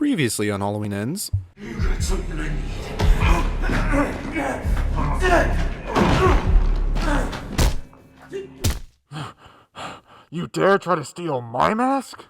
Previously on Halloween Ends. You got something I need. You dare try to steal my mask?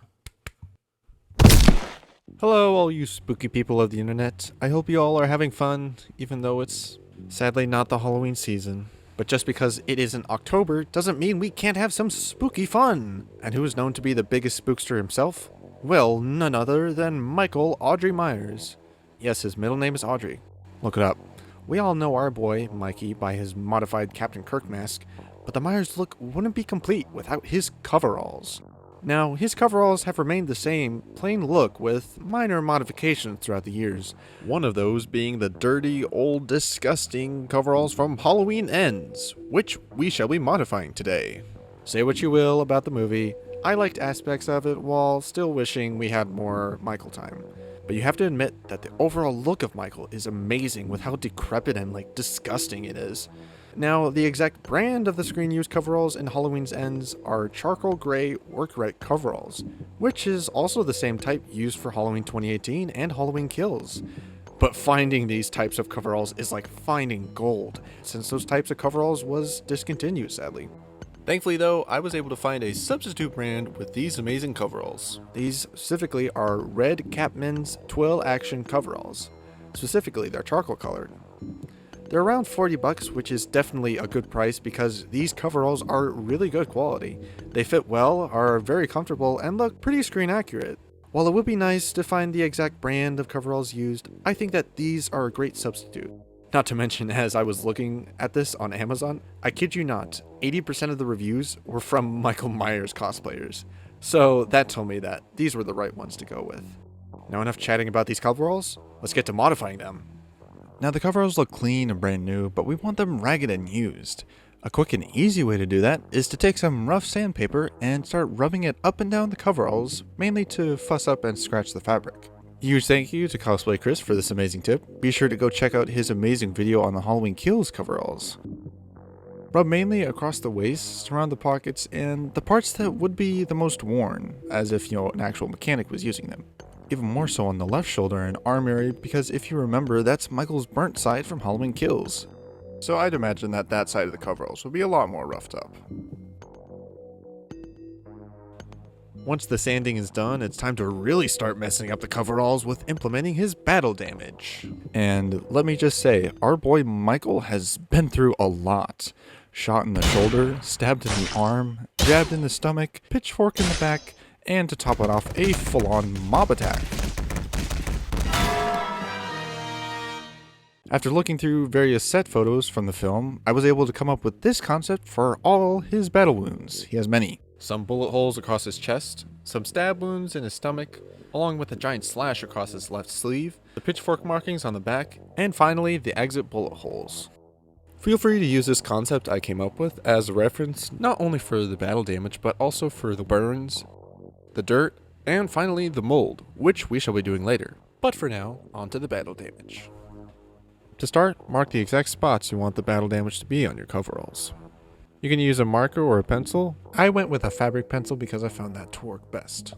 Hello, all you spooky people of the internet. I hope you all are having fun, even though it's sadly not the Halloween season. But just because it isn't October doesn't mean we can't have some spooky fun. And who is known to be the biggest spookster himself? Well, none other than Michael Audrey Myers. Yes, his middle name is Audrey. Look it up. We all know our boy, Mikey, by his modified Captain Kirk mask, but the Myers look wouldn't be complete without his coveralls. Now, his coveralls have remained the same, plain look with minor modifications throughout the years. One of those being the dirty, old, disgusting coveralls from Halloween Ends, which we shall be modifying today. Say what you will about the movie, I liked aspects of it while still wishing we had more Michael time. But you have to admit that the overall look of Michael is amazing with how decrepit and disgusting it is. Now, the exact brand of the screen-used coveralls in Halloween's Ends are charcoal gray work rate coveralls, which is also the same type used for Halloween 2018 and Halloween Kills. But finding these types of coveralls is like finding gold, since those types of coveralls was discontinued sadly. Thankfully though, I was able to find a substitute brand with these amazing coveralls. These specifically are Red Capman's Twill Action coveralls. Specifically, they're charcoal colored. They're around $40, which is definitely a good price because these coveralls are really good quality. They fit well, are very comfortable, and look pretty screen accurate. While it would be nice to find the exact brand of coveralls used, I think that these are a great substitute. Not to mention, as I was looking at this on Amazon, I kid you not, 80% of the reviews were from Michael Myers cosplayers. So that told me that these were the right ones to go with. Now enough chatting about these coveralls, let's get to modifying them. Now the coveralls look clean and brand new, but we want them ragged and used. A quick and easy way to do that is to take some rough sandpaper and start rubbing it up and down the coveralls, mainly to fuss up and scratch the fabric. Huge thank you to Cosplay Chris for this amazing tip. Be sure to go check out his amazing video on the Halloween Kills coveralls. Rub mainly across the waist, around the pockets, and the parts that would be the most worn, as if an actual mechanic was using them. Even more so on the left shoulder and arm area because if you remember, that's Michael's burnt side from Halloween Kills. So I'd imagine that that side of the coveralls would be a lot more roughed up. Once the sanding is done, it's time to really start messing up the coveralls with implementing his battle damage. And let me just say, our boy Michael has been through a lot. Shot in the shoulder, stabbed in the arm, jabbed in the stomach, pitchfork in the back, and to top it off, a full-on mob attack. After looking through various set photos from the film, I was able to come up with this concept for all his battle wounds. He has many. Some bullet holes across his chest, some stab wounds in his stomach, along with a giant slash across his left sleeve, the pitchfork markings on the back, and finally the exit bullet holes. Feel free to use this concept I came up with as a reference, not only for the battle damage, but also for the burns, the dirt, and finally the mold, which we shall be doing later. But for now, on to the battle damage. To start, mark the exact spots you want the battle damage to be on your coveralls. You can use a marker or a pencil. I went with a fabric pencil because I found that to work best.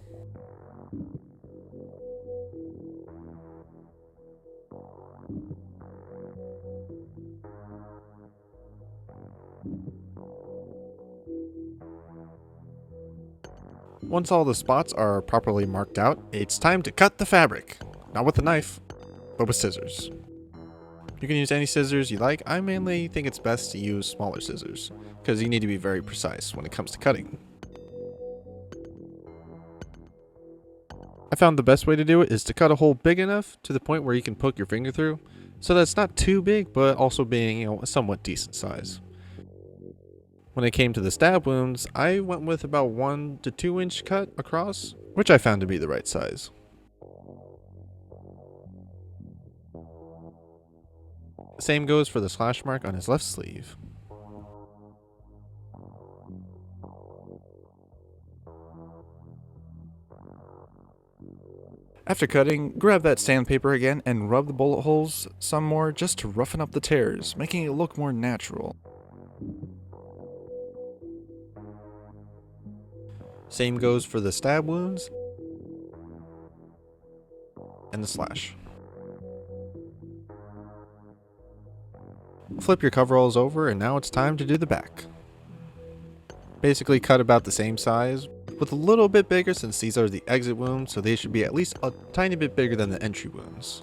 Once all the spots are properly marked out, it's time to cut the fabric. Not with a knife, but with scissors. You can use any scissors you like. I mainly think it's best to use smaller scissors, because you need to be very precise when it comes to cutting. I found the best way to do it is to cut a hole big enough to the point where you can poke your finger through, so that it's not too big, but also being, a somewhat decent size. When it came to the stab wounds, I went with about 1 to 2 inch cut across, which I found to be the right size. Same goes for the slash mark on his left sleeve. After cutting, grab that sandpaper again and rub the bullet holes some more just to roughen up the tears, making it look more natural. Same goes for the stab wounds. and the slash. Flip your coveralls over, and now it's time to do the back. Basically cut about the same size, with a little bit bigger since these are the exit wounds, so they should be at least a tiny bit bigger than the entry wounds.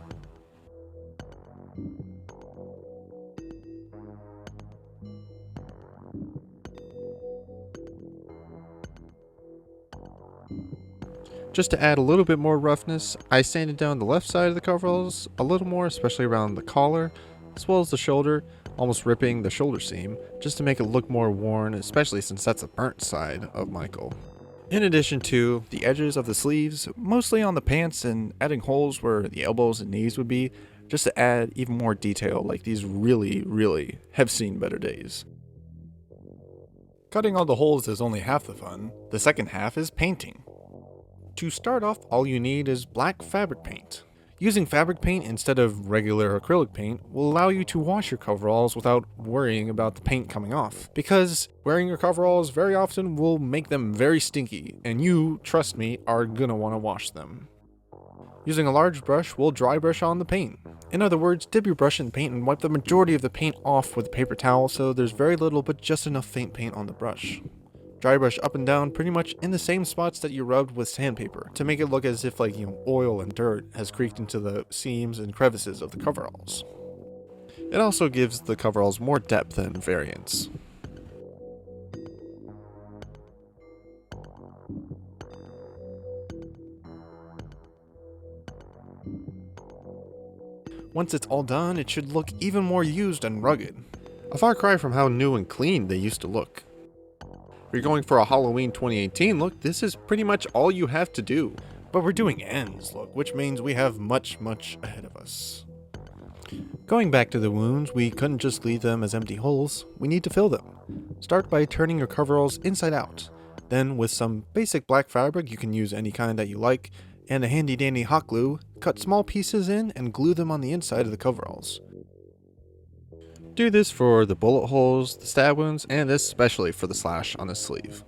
Just to add a little bit more roughness, I sanded down the left side of the coveralls a little more, especially around the collar, as well as the shoulder, almost ripping the shoulder seam, just to make it look more worn, especially since that's the burnt side of Michael. In addition to the edges of the sleeves, mostly on the pants, and adding holes where the elbows and knees would be, just to add even more detail, like these really have seen better days. Cutting all the holes is only half the fun. The second half is painting. To start off, all you need is black fabric paint. Using fabric paint instead of regular acrylic paint will allow you to wash your coveralls without worrying about the paint coming off, because wearing your coveralls very often will make them very stinky, and you, trust me, are gonna want to wash them. Using a large brush, we'll dry brush on the paint. In other words, dip your brush in paint and wipe the majority of the paint off with a paper towel so there's very little but just enough faint paint on the brush. Dry brush up and down pretty much in the same spots that you rubbed with sandpaper to make it look as if oil and dirt has creaked into the seams and crevices of the coveralls. It also gives the coveralls more depth and variance. Once it's all done, it should look even more used and rugged. A far cry from how new and clean they used to look. If you're going for a Halloween 2018 look, this is pretty much all you have to do. But we're doing ends look, which means we have much ahead of us. Going back to the wounds, we couldn't just leave them as empty holes, we need to fill them. Start by turning your coveralls inside out. Then with some basic black fabric, you can use any kind that you like, and a handy dandy hot glue, cut small pieces in and glue them on the inside of the coveralls. Do this for the bullet holes, the stab wounds, and especially for the slash on the sleeve.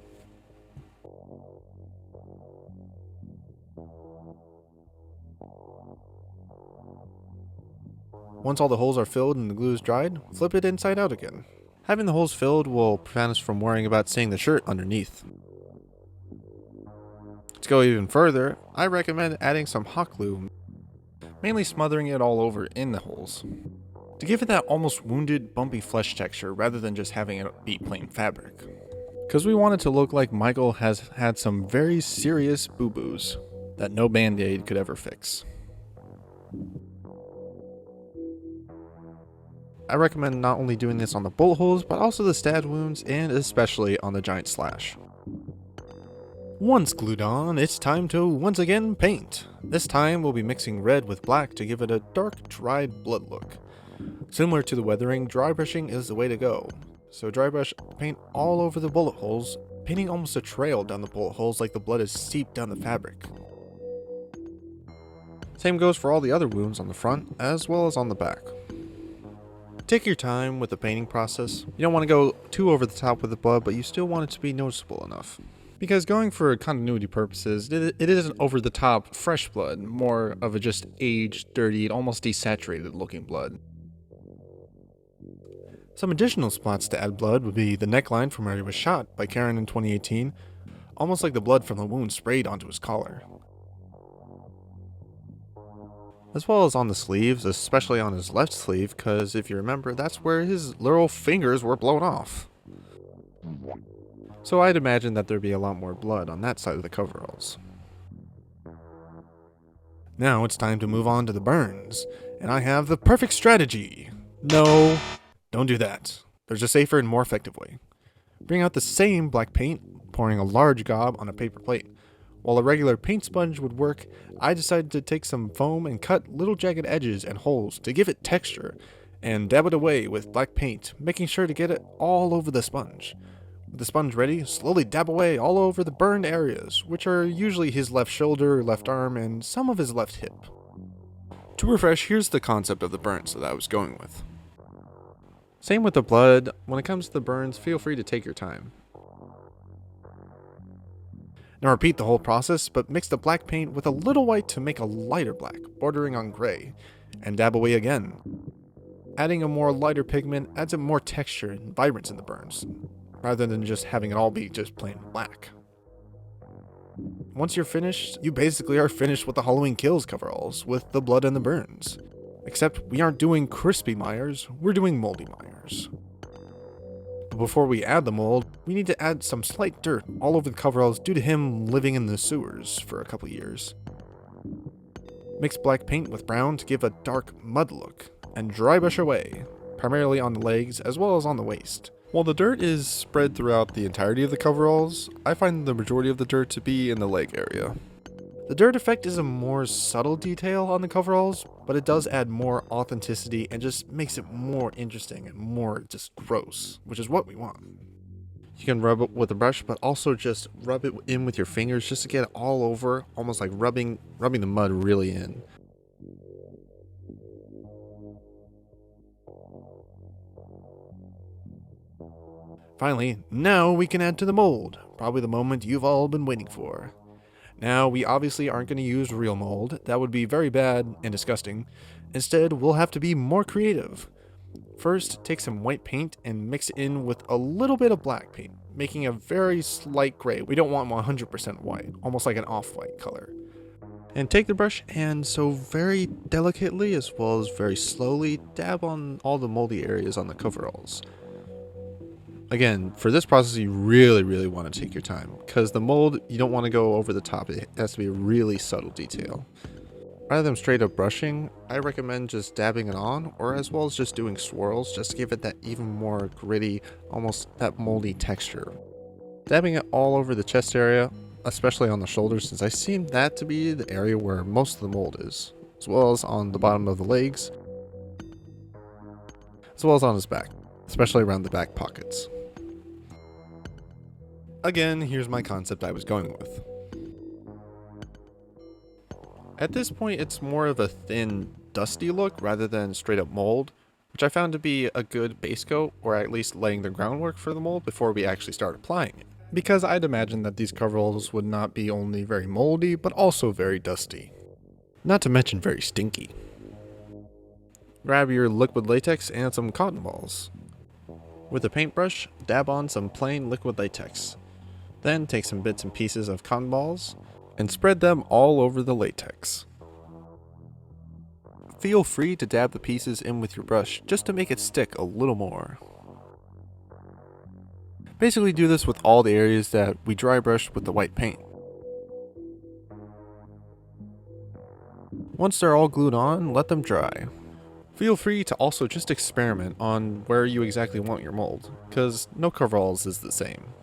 Once all the holes are filled and the glue is dried, flip it inside out again. Having the holes filled will prevent us from worrying about seeing the shirt underneath. To go even further, I recommend adding some hot glue, mainly smothering it all over in the holes, to give it that almost wounded, bumpy flesh texture rather than just having it be plain fabric. Because we want it to look like Michael has had some very serious boo-boos that no band-aid could ever fix. I recommend not only doing this on the bullet holes, but also the stab wounds and especially on the giant slash. Once glued on, it's time to once again paint. This time we'll be mixing red with black to give it a dark, dried blood look. Similar to the weathering, dry brushing is the way to go. So dry brush paint all over the bullet holes, painting almost a trail down the bullet holes like the blood is seeped down the fabric. Same goes for all the other wounds on the front as well as on the back. Take your time with the painting process. You don't want to go too over the top with the blood, but you still want it to be noticeable enough. Because going for continuity purposes, it isn't over the top fresh blood, more of a just aged, dirtied, almost desaturated looking blood. Some additional spots to add blood would be the neckline from where he was shot by Karen in 2018, almost like the blood from the wound sprayed onto his collar. As well as on the sleeves, especially on his left sleeve, because if you remember, that's where his little fingers were blown off. So I'd imagine that there'd be a lot more blood on that side of the coveralls. Now it's time to move on to the burns, and I have the perfect strategy. No, don't do that. There's a safer and more effective way. Bring out the same black paint, pouring a large gob on a paper plate. While a regular paint sponge would work, I decided to take some foam and cut little jagged edges and holes to give it texture, and dab it away with black paint, making sure to get it all over the sponge. With the sponge ready, slowly dab away all over the burned areas, which are usually his left shoulder, left arm, and some of his left hip. To refresh, here's the concept of the burns that I was going with. Same with the blood. When it comes to the burns, feel free to take your time. Now repeat the whole process, but mix the black paint with a little white to make a lighter black, bordering on gray, and dab away again. Adding a more lighter pigment adds a more texture and vibrance in the burns, rather than just having it all be just plain black. Once you're finished, you basically are finished with the Halloween Kills coveralls, with the blood and the burns. Except we aren't doing crispy Myers, we're doing moldy Myers. But before we add the mold, we need to add some slight dirt all over the coveralls due to him living in the sewers for a couple years. Mix black paint with brown to give a dark mud look, and dry brush away, primarily on the legs as well as on the waist. While the dirt is spread throughout the entirety of the coveralls, I find the majority of the dirt to be in the leg area. The dirt effect is a more subtle detail on the coveralls, but it does add more authenticity and just makes it more interesting and more just gross, which is what we want. You can rub it with a brush, but also just rub it in with your fingers just to get it all over, almost like rubbing the mud really in. Finally, now we can add to the mold, probably the moment you've all been waiting for. Now, we obviously aren't going to use real mold, that would be very bad and disgusting. Instead, we'll have to be more creative. First, take some white paint and mix it in with a little bit of black paint, making a very slight gray. We don't want 100% white, almost like an off-white color. And take the brush and so very delicately as well as very slowly dab on all the moldy areas on the coveralls. Again, for this process, you really want to take your time, because the mold, you don't want to go over the top. It has to be a really subtle detail. Rather than straight up brushing, I recommend just dabbing it on, or as well as just doing swirls, just to give it that even more gritty, almost that moldy texture. Dabbing it all over the chest area, especially on the shoulders, since I seem that to be the area where most of the mold is, as well as on the bottom of the legs, as well as on his back, especially around the back pockets. Again, here's my concept I was going with. At this point, it's more of a thin, dusty look rather than straight up mold, which I found to be a good base coat, or at least laying the groundwork for the mold before we actually start applying it. Because I'd imagine that these coveralls would not be only very moldy, but also very dusty. Not to mention very stinky. Grab your liquid latex and some cotton balls. With a paintbrush, dab on some plain liquid latex. Then take some bits and pieces of cotton balls and spread them all over the latex. Feel free to dab the pieces in with your brush just to make it stick a little more. Basically do this with all the areas that we dry brushed with the white paint. Once they're all glued on, let them dry. Feel free to also just experiment on where you exactly want your mold, because no coveralls is the same.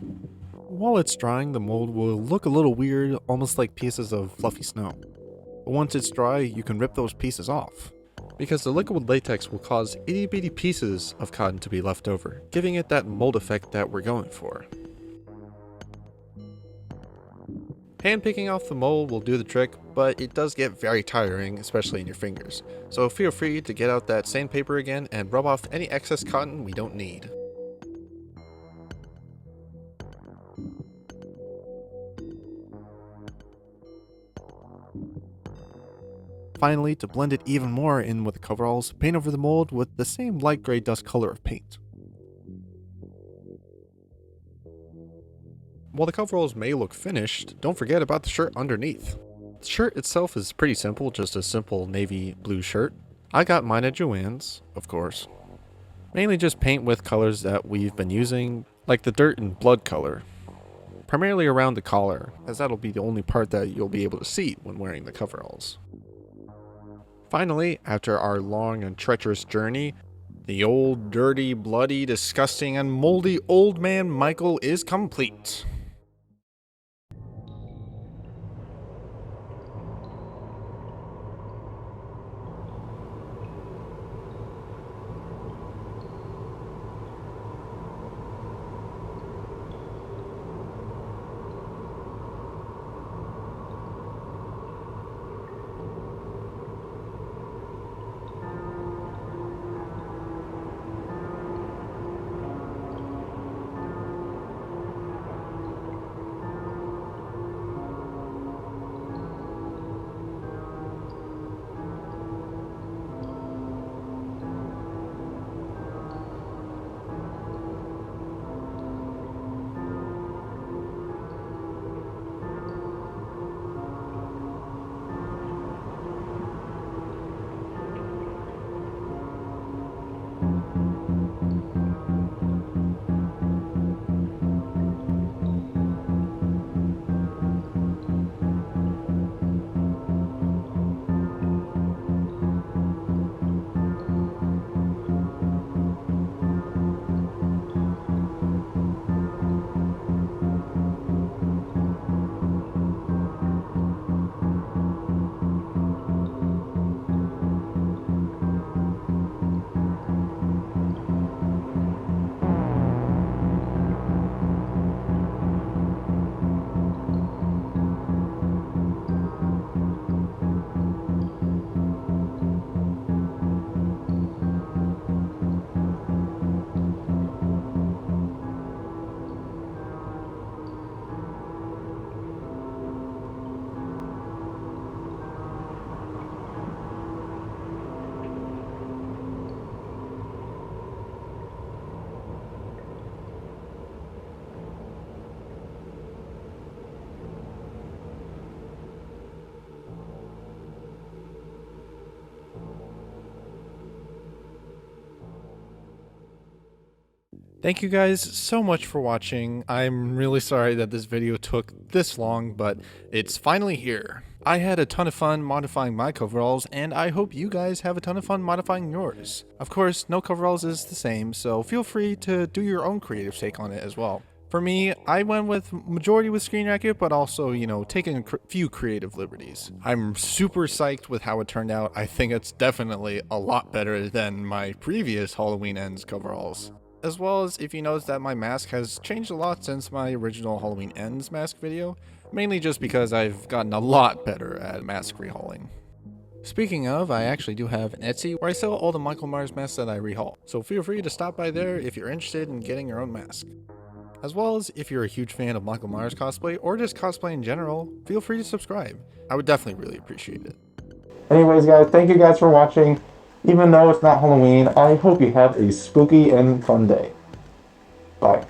While it's drying, the mold will look a little weird, almost like pieces of fluffy snow. But once it's dry, you can rip those pieces off, because the liquid latex will cause itty bitty pieces of cotton to be left over, giving it that mold effect that we're going for. Hand picking off the mold will do the trick, but it does get very tiring, especially in your fingers. So feel free to get out that sandpaper again and rub off any excess cotton we don't need. Finally, to blend it even more in with the coveralls, paint over the mold with the same light gray dust color of paint. While the coveralls may look finished, don't forget about the shirt underneath. The shirt itself is pretty simple, just a simple navy blue shirt. I got mine at Joann's, of course. Mainly just paint with colors that we've been using, like the dirt and blood color. Primarily around the collar, as that'll be the only part that you'll be able to see when wearing the coveralls. Finally, after our long and treacherous journey, the old, dirty, bloody, disgusting, and moldy old man Michael is complete. Thank you guys so much for watching. I'm really sorry that this video took this long, but it's finally here. I had a ton of fun modifying my coveralls, and I hope you guys have a ton of fun modifying yours. Of course, no coveralls is the same, so feel free to do your own creative take on it as well. For me, I went with majority with Screen Racket, but also, taking a few creative liberties. I'm super psyched with how it turned out. I think it's definitely a lot better than my previous Halloween Ends coveralls. As well as if you notice that my mask has changed a lot since my original Halloween Ends mask video, mainly just because I've gotten a lot better at mask rehauling. Speaking of, I actually do have an Etsy where I sell all the Michael Myers masks that I rehaul, so feel free to stop by there if you're interested in getting your own mask. As well as if you're a huge fan of Michael Myers cosplay or just cosplay in general, feel free to subscribe. I would definitely really appreciate it. Anyways, guys, thank you guys for watching. Even though it's not Halloween, I hope you have a spooky and fun day. Bye.